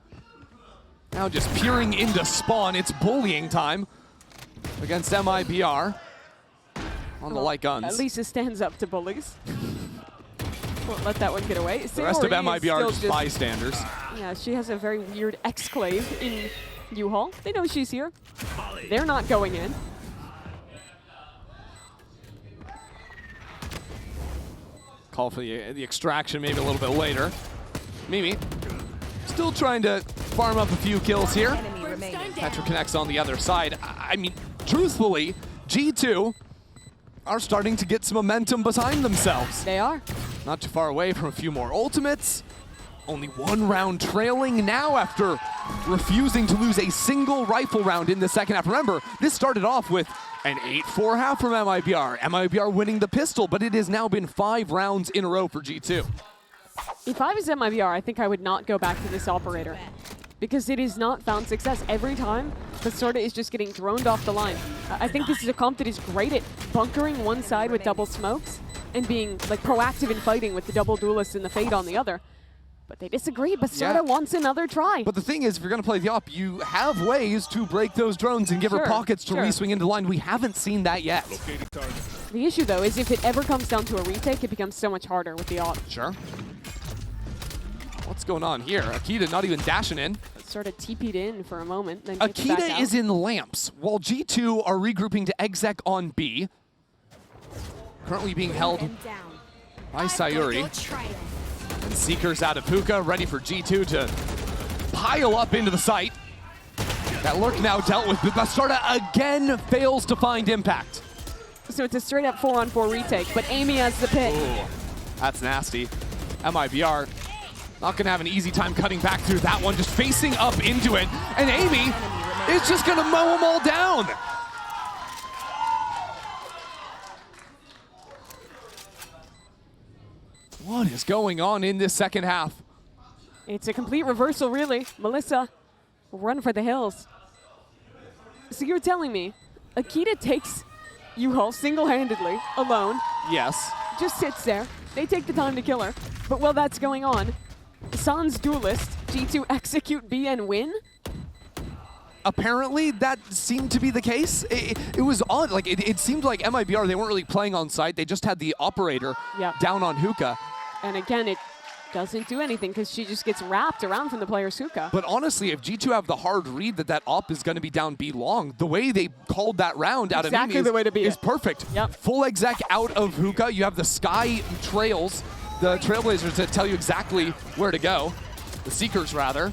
Now just peering into spawn. It's bullying time against MIBR on the light guns. At least it stands up to bullies. Won't let that one get away. The rest of MIBR are just bystanders. Yeah, she has a very weird exclave in U-Haul. They know she's here. They're not going in. Call for the extraction maybe a little bit later. Mimi still trying to farm up a few kills here. Petra connects on the other side. I mean, truthfully, G2 are starting to get some momentum behind themselves. They are. Not too far away from a few more ultimates. Only 1 round trailing now after refusing to lose a single rifle round in the second half. Remember, this started off with an 8-4 half from MIBR. MIBR winning the pistol, but it has now been 5 rounds in a row for G2. If I was MIBR, I think I would not go back to this operator because it has not found success. Every time, Bastarda is just getting droned off the line. I think this is a comp that is great at bunkering one side with double smokes and being like proactive in fighting with the double duelists and the Fade on the other. But they disagree. Bastarda wants another try. But the thing is, if you're going to play the op, you have ways to break those drones and give her pockets to re-swing into the line. We haven't seen that yet. The issue, though, is if it ever comes down to a retake, it becomes so much harder with the op. Sure. What's going on here? Akita not even dashing in. Sort of TP'd in for a moment. Then gets back Akita out. is in lamps, while G2 are regrouping to exec on B. Currently being held by Sayori. And Seekers out of Puka, ready for G2 to pile up into the site. That lurk now dealt with, but Bastarda again fails to find impact. So it's a straight up 4-on-4 retake, but Amy has the pick. Ooh, that's nasty. MIBR Not gonna have an easy time cutting back through that one, just facing up into it. And Amy is just gonna mow them all down. What is going on in this second half? It's a complete reversal, really. Melissa, run for the hills. So you're telling me Akita takes U-Haul single-handedly, alone, Yes. just sits there. They take the time to kill her. But while that's going on, Sans Duelist, G2 execute B and win? Apparently, that seemed to be the case. It was odd. Like, it seemed like MIBR, they weren't really playing on site. They just had the operator down on Hookah. And again, it doesn't do anything because she just gets wrapped around from the player's Hookah. But honestly, if G2 have the hard read that op is going to be down B long, the way they called that round out Exactly of the way to be is it. perfect. Yep. Full exec out of Hookah. You have the Sky Trails, the Trailblazers that tell you exactly where to go. The Seekers, rather.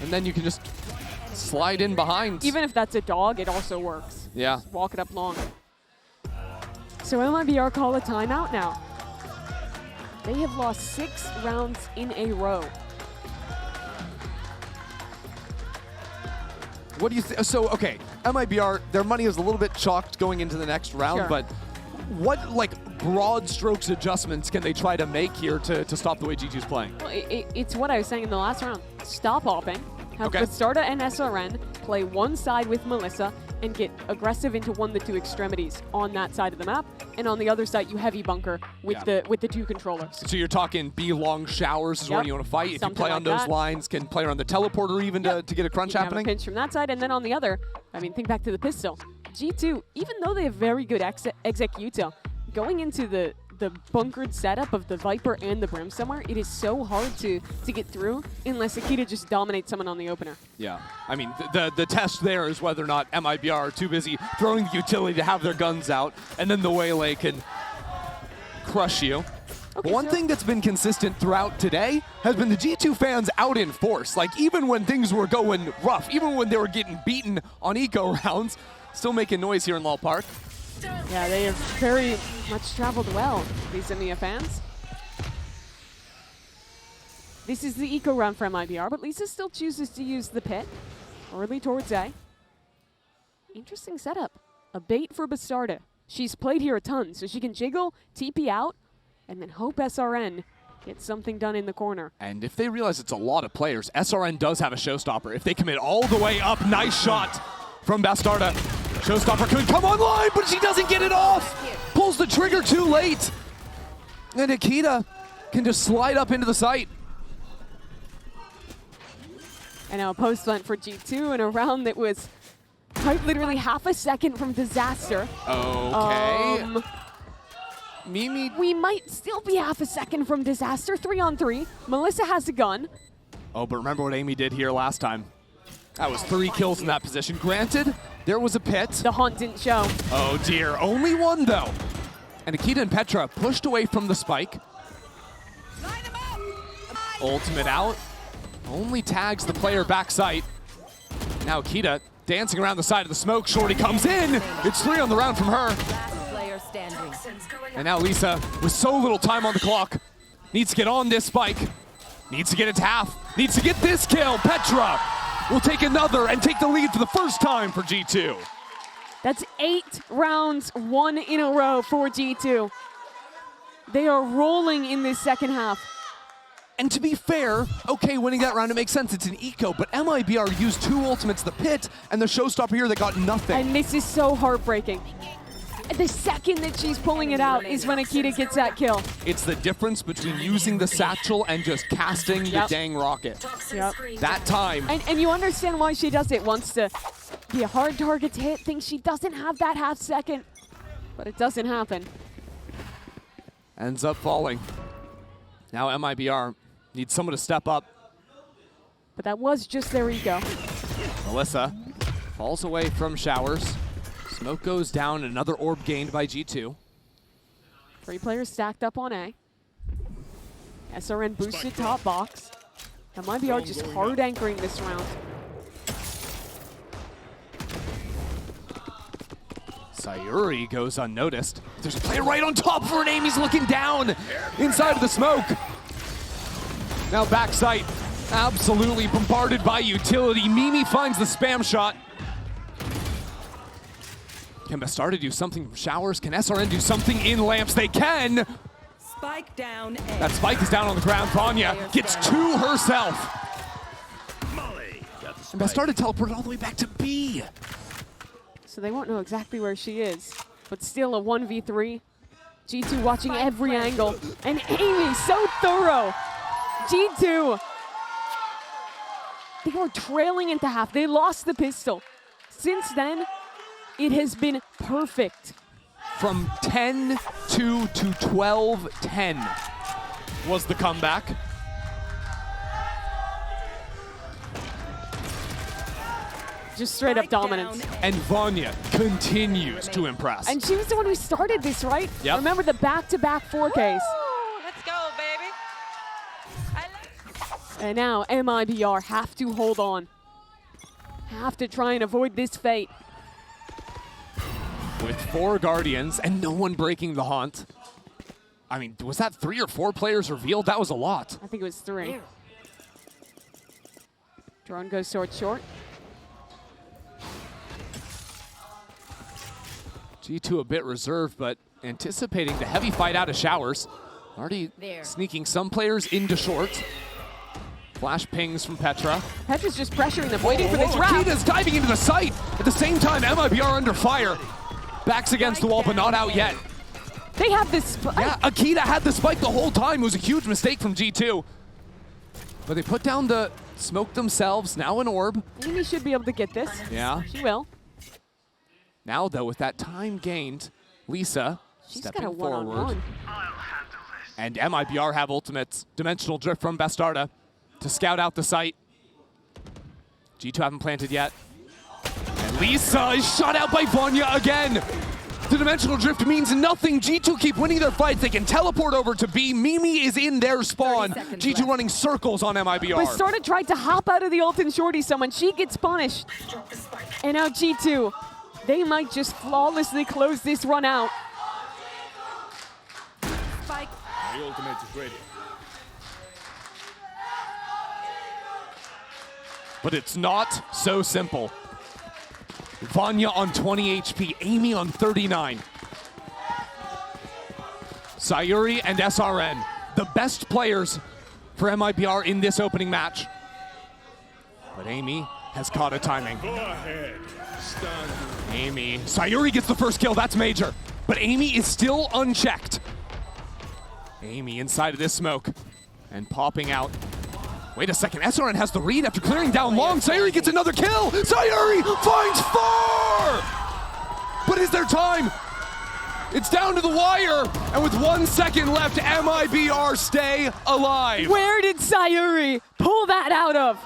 And then you can just slide in behind. Even if that's a dog, it also works. Yeah. Just walk it up long. So MIBR call a timeout now. They have lost 6 rounds in a row. What do you think? So, okay, MIBR, their money is a little bit chalked going into the next round, Sure. but what, like, broad strokes adjustments can they try to make here to stop the way G2's playing? Well, it's what I was saying in the last round. Stop hopping. Have Okay. Bastarda and SRN play one side with Melissa and get aggressive into one of the 2 extremities on that side of the map. And on the other side, you heavy bunker with the 2 controllers. So you're talking B long showers is where Yep. you want to fight. If Something you play like on those that. lines, can play around the teleporter even to get a crunch You can have a happening. pinch from that side, and then on the other, I mean, think back to the pistol. G2, even though they have very good executor, going into the bunkered setup of the Viper and the Brim somewhere, it is so hard to get through unless Akita just dominates someone on the opener. Yeah, I mean, the test there is whether or not MIBR are too busy throwing the utility to have their guns out, and then the Waylay can crush you. Okay, One so- thing that's been consistent throughout today has been the G2 fans out in force. Like, even when things were going rough, even when they were getting beaten on eco rounds, still making noise here in Lal Park. Yeah, they have very much traveled well, these EMEA fans. This is the eco round for MIBR, but Lisa still chooses to use the pit early towards A. Interesting setup. A bait for Bastarda. She's played here a ton, so she can jiggle, TP out, and then hope SRN gets something done in the corner. And if they realize it's a lot of players, SRN does have a showstopper. If they commit all the way up, nice shot from Bastarda. Showstopper could come online, but she doesn't get it off. Pulls the trigger too late. And Akita can just slide up into the site. And now a post went for G2 in a round that was quite literally half a second from disaster. Okay. Mimi. We might still be half a second from disaster. 3-on-3. Melissa has a gun. Oh, but remember what Amy did here last time. That was 3 kills in that position. Granted, there was a pit. The hunt didn't show. Oh dear, only one though. And Akita and Petra pushed away from the spike. Ultimate out. Only tags the player backside. Now Akita dancing around the side of the smoke. Shorty comes in. It's 3 on the round from her. Player standing. And now Lisa, with so little time on the clock, needs to get on this spike. Needs to get its half. Needs to get this kill. Petra will take another and take the lead for the first time for G2. That's 8 rounds, 1 in a row for G2. They are rolling in this second half. And to be fair, okay, winning that round, it makes sense. It's an eco, but MIBR used 2 ultimates, the pit and the showstopper here that got nothing. And this is so heartbreaking. The second that she's pulling it out is when Akita gets that kill. It's the difference between using the satchel and just casting the Yep. dang rocket. Yep. That time. And you understand why she does it. Wants to be a hard target to hit. Thinks she doesn't have that half second. But it doesn't happen. Ends up falling. Now MIBR needs someone to step up. But that was just their ego. Melissa falls away from showers. Smoke goes down, another orb gained by G2. 3 players stacked up on A. SRN boosted top box. MIBR just hard anchoring this round. Sayuri goes unnoticed. There's a player right on top for an aim. He's looking down inside of the smoke. Now backside, absolutely bombarded by utility. Mimi finds the spam shot. Can Bastarda do something from showers? Can SRN do something in lamps? They can! Spike down A. That spike is down on the ground. Vanya gets two herself. Molly got the And Bastarda teleported all the way back to B. So they won't know exactly where she is, but still a 1v3. G2 watching every angle, and Amy so thorough. G2, they were trailing into half. They lost the pistol. Since then, it has been perfect. From 10-2 to 12-10 was the comeback. Just straight up Spike down dominance. And Vanya continues to impress. And she was the one who started this, right? Yep. Remember the back-to-back 4Ks. Let's go, baby. And now MIBR have to hold on. Have to try and avoid this fate. With 4 Guardians and no one breaking the haunt. I mean, was that 3 or 4 players revealed? That was a lot. I think it was 3. Drone goes short. G2 a bit reserved, but anticipating the heavy fight out of showers. Already sneaking some players into short. Flash pings from Petra. Petra's just pressuring them, waiting for this round. Akita's diving into the site. At the same time, MIBR under fire. Backs against the wall, but not out yet. They have this spike. Yeah, Akita had the spike the whole time. It was a huge mistake from G2. But they put down the smoke themselves. Now an orb. Amy should be able to get this. Yeah. She will. Now, though, with that time gained, Lisa She's stepping got a forward. one-on-one. And MIBR have ultimates. Dimensional drift from Bastarda to scout out the site. G2 haven't planted yet. And Lisa is shot out by Vanya again. The dimensional drift means nothing. G2 keep winning their fights. They can teleport over to B. Mimi is in their spawn. G2 running circles on MIBR. Bastarda tried to hop out of the ult and shorty someone. She gets punished. And now G2, they might just flawlessly close this run out. Spike. The ultimate is ready. But it's not so simple. Vanya on 20 HP, Amy on 39. Sayuri and SRN, the best players for MIBR in this opening match. But Amy has caught a timing. Go ahead. Stand. Amy, Sayuri gets the first kill, that's major. But Amy is still unchecked. Amy inside of this smoke and popping out. Wait a second, SRN has the read after clearing down long. Sayuri gets another kill. Sayuri finds 4! But is there time? It's down to the wire, and with 1 second left, MIBR stay alive. Where did Sayuri pull that out of?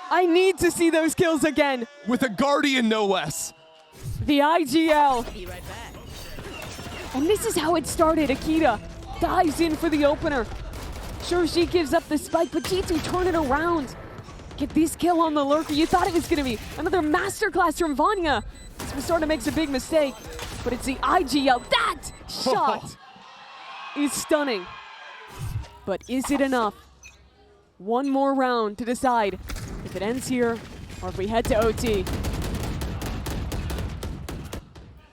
I need to see those kills again. With a Guardian, no less. The IGL. Be right back. And this is how it started. Akita dives in for the opener. Sure, she gives up the spike, but G2 turn it around. Get this kill on the lurker. You thought it was going to be another masterclass from Vanya. Bastarda makes a big mistake, but it's the IGL. That shot is stunning. But is it enough? One more round to decide if it ends here or if we head to OT.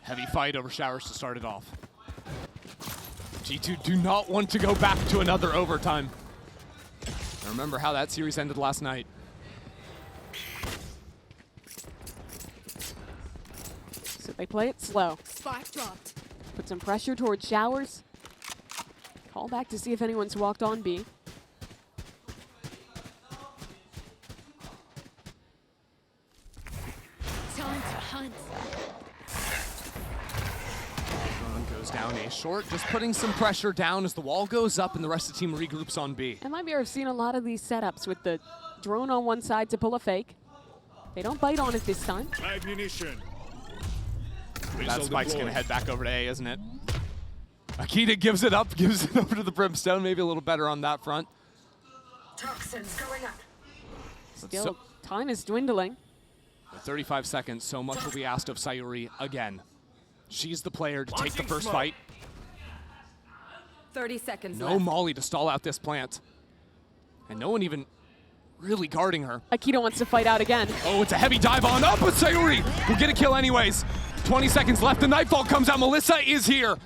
Heavy fight over showers to start it off. G2 do not want to go back to another overtime. I remember how that series ended last night. So they play it slow. Spike dropped. Put some pressure towards showers. Call back to see if anyone's walked on B. Time to hunt. Drone goes down A short, just putting some pressure down as the wall goes up and the rest of the team regroups on B. MIBR have seen a lot of these setups with the drone on one side to pull a fake. They don't bite on it this time. Ammunition. That spike's gonna head back over to A, isn't it? Akita gives it up, gives it over to the Brimstone, maybe a little better on that front. Toxins going up. Still, time is dwindling. 35 seconds, so much will be asked of Sayuri again. She's the player to take the first fight. 30 seconds No left. Molly to stall out this plant. And no one even really guarding her. Akita wants to fight out again. Oh, it's a heavy dive on up, but Sayuri will get a kill anyways. 20 seconds left, the Nightfall comes out, Melissa is here.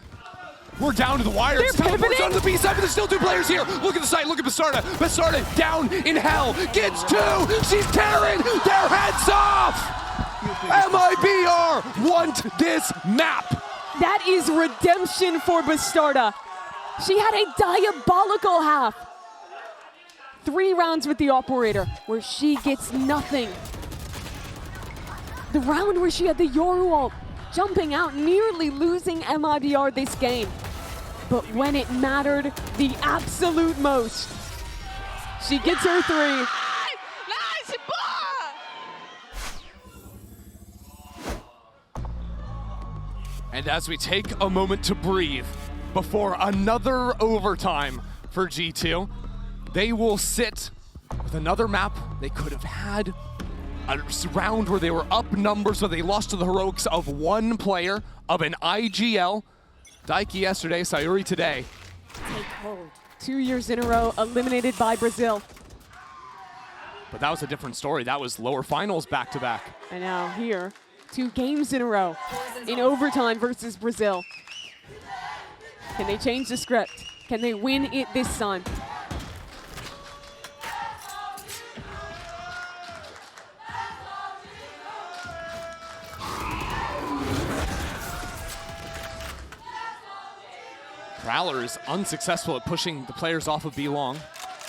We're down to the wire. They're It's teleports pivoting. onto the B side, but there's still 2 players here. Look at the site, look at Bastarda. Bastarda down in hell, gets 2. She's tearing their heads off. MIBR want this map. That is redemption for Bastarda. She had a diabolical half. 3 rounds with the operator where she gets nothing. The round where she had the Yoru ult, jumping out, nearly losing MIBR this game. But when it mattered the absolute most, she gets her 3. Nice ball! And as we take a moment to breathe before another overtime for G2, they will sit with another map they could have had. A round where they were up numbers, so they lost to the heroics of 1 player of an IGL. Daiki yesterday, Sayuri today. Take hold. 2 years in a row, eliminated by Brazil. But that was a different story. That was lower finals back-to-back. And now here, 2 games in a row in overtime versus Brazil. Can they change the script? Can they win it this time? Prowler is unsuccessful at pushing the players off of B long.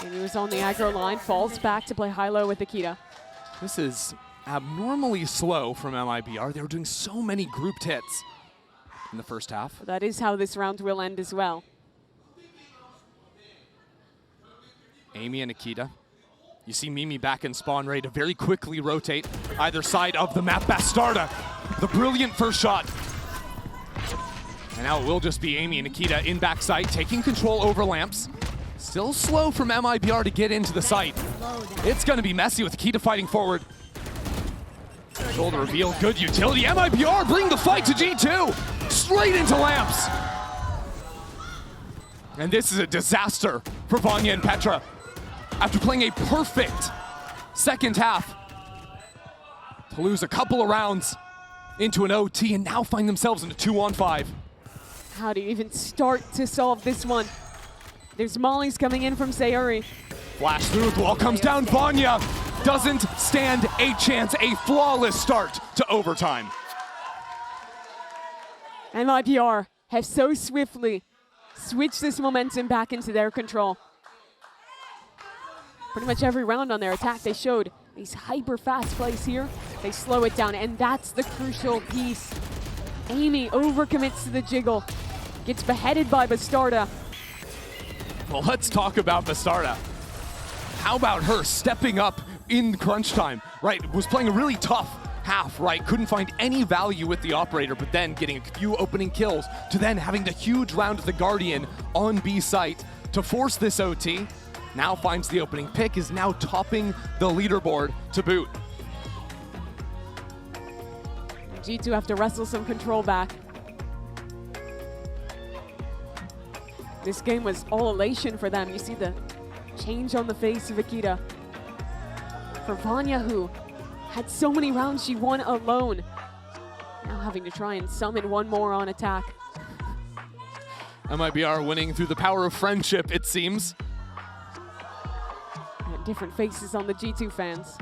And he was on the aggro line, falls back to play high-low with Akita. This is abnormally slow from MIBR. They were doing so many grouped hits in the first half. That is how this round will end as well. Amy and Akita. You see Mimi back in spawn, ready to very quickly rotate either side of the map. Bastarda, the brilliant first shot. And now it will just be Amy and Akita in backside, taking control over lamps. Still slow from MIBR to get into the site. It's going to be messy with Akita fighting forward. Shoulder reveal, good utility. MIBR bring the fight to G2. Straight into lamps. And this is a disaster for Vanya and Petra. After playing a perfect second half, to lose a couple of rounds into an OT and now find themselves in a 2-on-5. How do you even start to solve this one? There's mollies coming in from Sayuri. Flash through, the wall comes down. Vanya doesn't stand a chance. A flawless start to overtime. MIBR have so swiftly switched this momentum back into their control. Pretty much every round on their attack, they showed these hyper-fast plays here. They slow it down, and that's the crucial piece. Amy overcommits to the jiggle, gets beheaded by Bastarda. Well, let's talk about Bastarda. How about her stepping up in crunch time, right? Was playing a really tough half, right? Couldn't find any value with the operator, but then getting a few opening kills to then having the huge round of the Guardian on B site to force this OT. Now finds the opening pick, is now topping the leaderboard to boot. G2 have to wrestle some control back. This game was all elation for them. You see the change on the face of Akita. For Vanya, who had so many rounds she won alone, now having to try and summon one more on attack. MIBR winning through the power of friendship, it seems. And different faces on the G2 fans.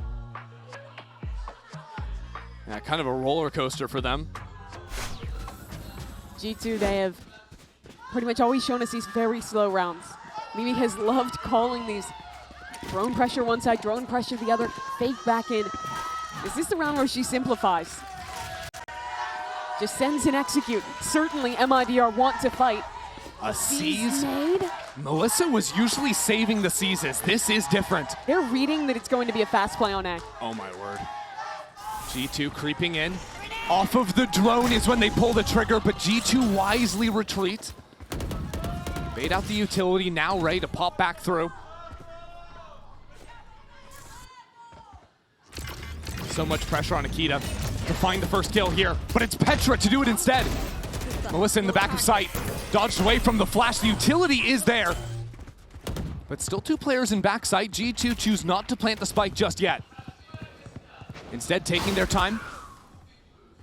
Yeah, kind of a roller coaster for them. G2, they have pretty much always shown us these very slow rounds. Mimi has loved calling these drone pressure one side, drone pressure the other, fake back in. Is this the round where she simplifies? Just sends and execute. Certainly MIBR want to fight. A seize. Made. Melissa was usually saving the seizes. This is different. They're reading that it's going to be a fast play on A. Oh my word. G2 creeping in. Off of the drone is when they pull the trigger, but G2 wisely retreat. Bait out the utility, now ready to pop back through. So much pressure on Akita to find the first kill here, but it's Petra to do it instead. Melissa in the back of sight, dodged away from the flash. The utility is there. But still 2 players in backside. G2 choose not to plant the spike just yet. Instead, taking their time.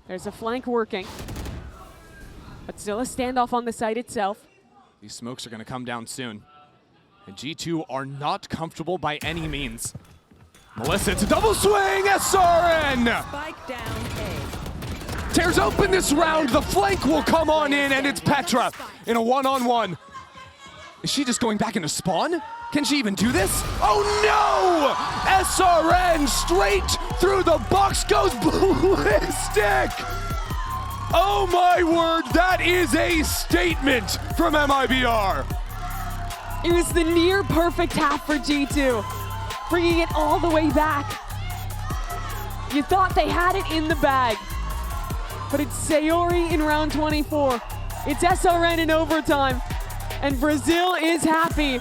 There's a flank working. But still a standoff on the site itself. These smokes are going to come down soon. And G2 are not comfortable by any means. Melissa, it's a double swing! SRN! Spike down A. Tears open this round. The flank will come on in, and it's Petra in a one-on-one. Is she just going back into spawn? Can she even do this? Oh no! SRN straight through the box goes ballistic! Oh my word, that is a statement from MIBR. It was the near perfect half for G2, bringing it all the way back. You thought they had it in the bag, but it's Sayori in round 24. It's SRN in overtime, and Brazil is happy.